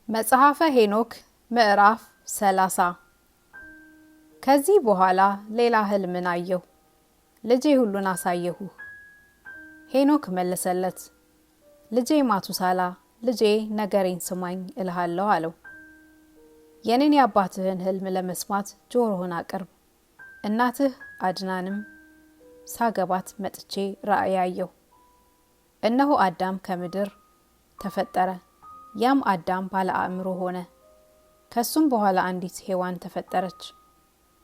መጽሐፈ ሄኖክ ምዕራፍ 30 ከዚህ በኋላ ሌላ ህልምን አየሁ። ልጄ ሁሉን አሳየሁ። ሄኖክ መለሰለት፣ ልጄ ማቱሳላ፣ ልጄ ነገሬን ስማኝ እልሃለሁ አለው። የኔን የአባትህን ህልም ለመስማት ጆሮህን አቅርብ። እናትህ አድናንም ሳገባት መጥቼ ራእይ አየሁ። እነሆ አዳም ከምድር ተፈጠረ። ያም አዳም ባለ አእምሮ ሆነ። ከሱም በኋላ አንዲት ሔዋን ተፈጠረች።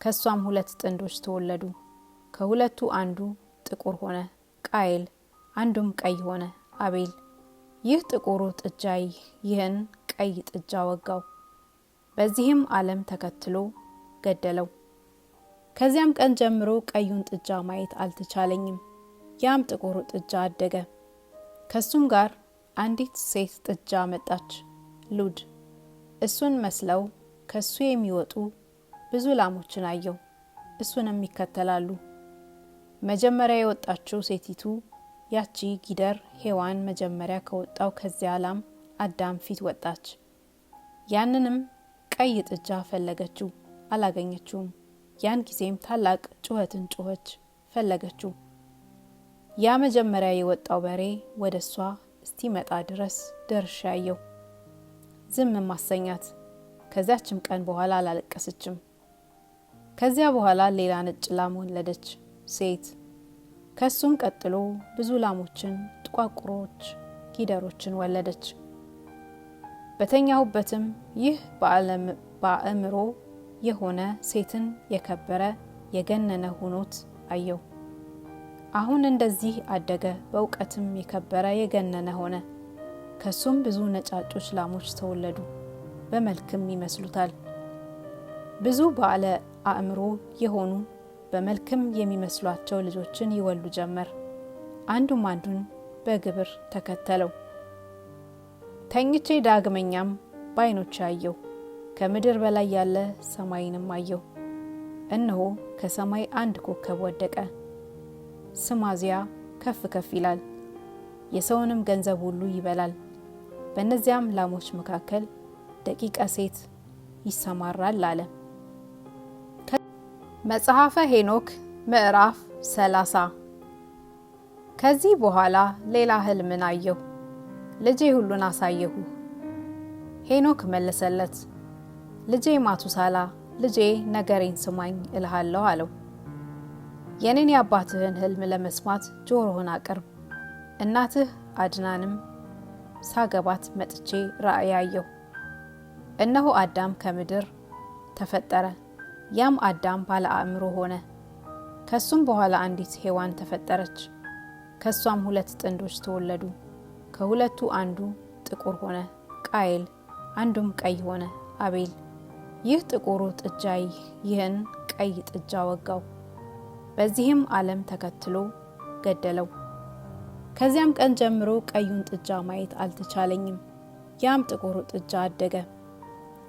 ከሷም ሁለት ጥንዶች ተወለዱ። ከሁለቱ አንዱ ጥቁር ሆነ ቃየል፣ አንዱም ቀይ ሆነ አቤል። ይህ ጥቁሩ ጥጃ ይህን ቀይ ጥጃ ወጋው፣ በዚህም ዓለም ተከትሎ ገደለው። ከዚያም ቀን ጀምሮ ቀዩን ጥጃ ማየት አልተቻለኝም። ያም ጥቁሩ ጥጃ አደገ። ከሱም ጋር አንዲት ሴት ጥጃ መጣች፣ ሉድ። እሱን መስለው ከሱ የሚወጡ ብዙ ላሞችን አየው፣ እሱንም ይከተላሉ። መጀመሪያ የወጣችው ሴቲቱ ያቺ ጊደር ሔዋን መጀመሪያ ከወጣው ከዚያ ላም አዳም ፊት ወጣች። ያንንም ቀይ ጥጃ ፈለገችው፣ አላገኘችውም። ያን ጊዜም ታላቅ ጩኸትን ጮኸች፣ ፈለገችው። ያ መጀመሪያ የወጣው በሬ ወደ እሷ እስቲመጣ ድረስ ደርሼ አየሁ። ዝም ማሰኛት። ከዚያችም ቀን በኋላ አላለቀሰችም። ከዚያ በኋላ ሌላ ነጭ ላም ወለደች፣ ሴት። ከሱም ቀጥሎ ብዙ ላሞችን፣ ጥቋቁሮች ጊደሮችን ወለደች። በተኛሁበትም ይህ በአእምሮ የሆነ ሴትን የከበረ የገነነ ሆኖት አየሁ። አሁን እንደዚህ አደገ፣ በእውቀትም የከበረ የገነነ ሆነ። ከሱም ብዙ ነጫጮች ላሞች ተወለዱ፣ በመልክም ይመስሉታል። ብዙ ባለ አእምሮ የሆኑ በመልክም የሚመስሏቸው ልጆችን ይወልዱ ጀመር። አንዱም አንዱን በግብር ተከተለው። ተኝቼ ዳግመኛም በዓይኖቼ አየሁ። ከምድር በላይ ያለ ሰማይንም አየሁ። እነሆ ከሰማይ አንድ ኮከብ ወደቀ። ስማዚያ ከፍ ከፍ ይላል፣ የሰውንም ገንዘብ ሁሉ ይበላል። በእነዚያም ላሞች መካከል ደቂቀ ሴት ይሰማራል አለ። መጽሐፈ ሄኖክ ምዕራፍ 30 ከዚህ በኋላ ሌላ ህልምን አየሁ። ልጄ ሁሉን አሳየሁ። ሄኖክ መለሰለት፣ ልጄ ማቱሳላ፣ ልጄ ነገሬን ስማኝ እልሃለሁ አለው። የኔን የአባትህን ህልም ለመስማት ጆሮህን አቅርብ። እናትህ አድናንም ሳገባት መጥቼ ራእይ አየሁ። እነሆ አዳም ከምድር ተፈጠረ። ያም አዳም ባለ አእምሮ ሆነ። ከሱም በኋላ አንዲት ሔዋን ተፈጠረች። ከሷም ሁለት ጥንዶች ተወለዱ። ከሁለቱ አንዱ ጥቁር ሆነ ቃየል፣ አንዱም ቀይ ሆነ አቤል። ይህ ጥቁሩ ጥጃ ይህን ቀይ ጥጃ ወጋው፣ በዚህም ዓለም ተከትሎ ገደለው። ከዚያም ቀን ጀምሮ ቀዩን ጥጃ ማየት አልተቻለኝም። ያም ጥቁሩ ጥጃ አደገ።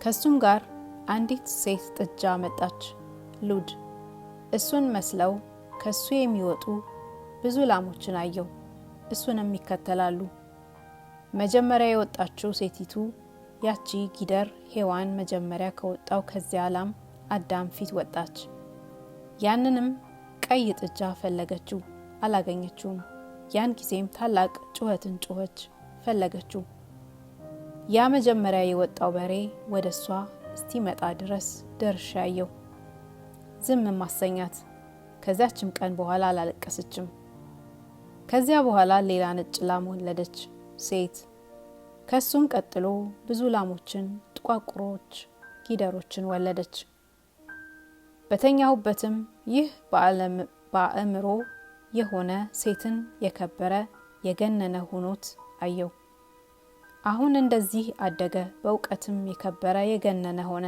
ከሱም ጋር አንዲት ሴት ጥጃ መጣች፣ ሉድ። እሱን መስለው ከሱ የሚወጡ ብዙ ላሞችን አየው፣ እሱንም ይከተላሉ። መጀመሪያ የወጣችው ሴቲቱ ያቺ ጊደር ሔዋን መጀመሪያ ከወጣው ከዚያ ላም አዳም ፊት ወጣች። ያንንም ቀይ ጥጃ ፈለገችው፣ አላገኘችውም። ያን ጊዜም ታላቅ ጩኸትን ጮኸች፣ ፈለገችው። ያ መጀመሪያ የወጣው በሬ ወደ እሷ እስቲመጣ ድረስ ደርሼ አየሁ። ዝም ማሰኛት። ከዚያችም ቀን በኋላ አላለቀሰችም። ከዚያ በኋላ ሌላ ነጭ ላም ወለደች፣ ሴት። ከሱም ቀጥሎ ብዙ ላሞችን፣ ጥቋቁሮች ጊደሮችን ወለደች። በተኛሁበትም ይህ በአእምሮ የሆነ ሴትን የከበረ የገነነ ሆኖት አየሁ። አሁን እንደዚህ አደገ፣ በእውቀትም የከበረ የገነነ ሆነ።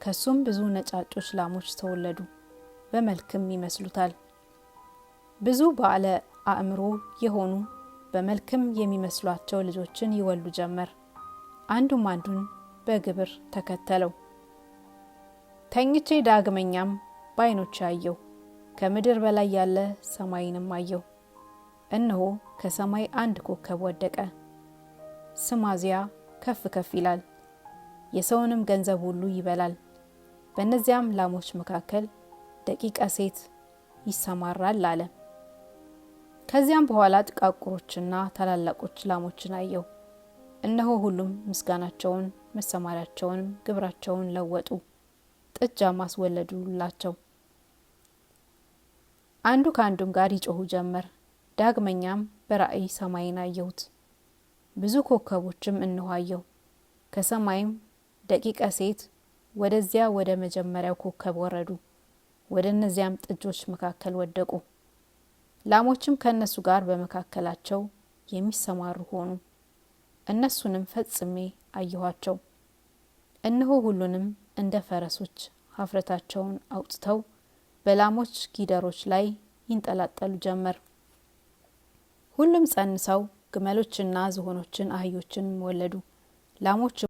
ከሱም ብዙ ነጫጮች ላሞች ተወለዱ፣ በመልክም ይመስሉታል። ብዙ ባለ አእምሮ የሆኑ በመልክም የሚመስሏቸው ልጆችን ይወልዱ ጀመር። አንዱም አንዱን በግብር ተከተለው። ተኝቼ ዳግመኛም በዓይኖቼ አየሁ። ከምድር በላይ ያለ ሰማይንም አየሁ። እነሆ ከሰማይ አንድ ኮከብ ወደቀ። ስማዚያ ከፍ ከፍ ይላል፣ የሰውንም ገንዘብ ሁሉ ይበላል። በእነዚያም ላሞች መካከል ደቂቀ ሴት ይሰማራል አለ። ከዚያም በኋላ ጥቃቁሮችና ታላላቆች ላሞችን አየሁ። እነሆ ሁሉም ምስጋናቸውን መሰማሪያቸውንም ግብራቸውን ለወጡ፣ ጥጃም አስወለዱላቸው። አንዱ ከአንዱም ጋር ይጮሁ ጀመር። ዳግመኛም በራእይ ሰማይን አየሁት፣ ብዙ ኮከቦችም እነሆ አየሁ። ከሰማይም ደቂቀ ሴት ወደዚያ ወደ መጀመሪያው ኮከብ ወረዱ፣ ወደ እነዚያም ጥጆች መካከል ወደቁ። ላሞችም ከእነሱ ጋር በመካከላቸው የሚሰማሩ ሆኑ። እነሱንም ፈጽሜ አየኋቸው። እነሆ ሁሉንም እንደ ፈረሶች ሀፍረታቸውን አውጥተው በላሞች ጊደሮች ላይ ይንጠላጠሉ ጀመር። ሁሉም ጸንሰው ግመሎችና ዝሆኖችን አህዮችን ወለዱ። ላሞች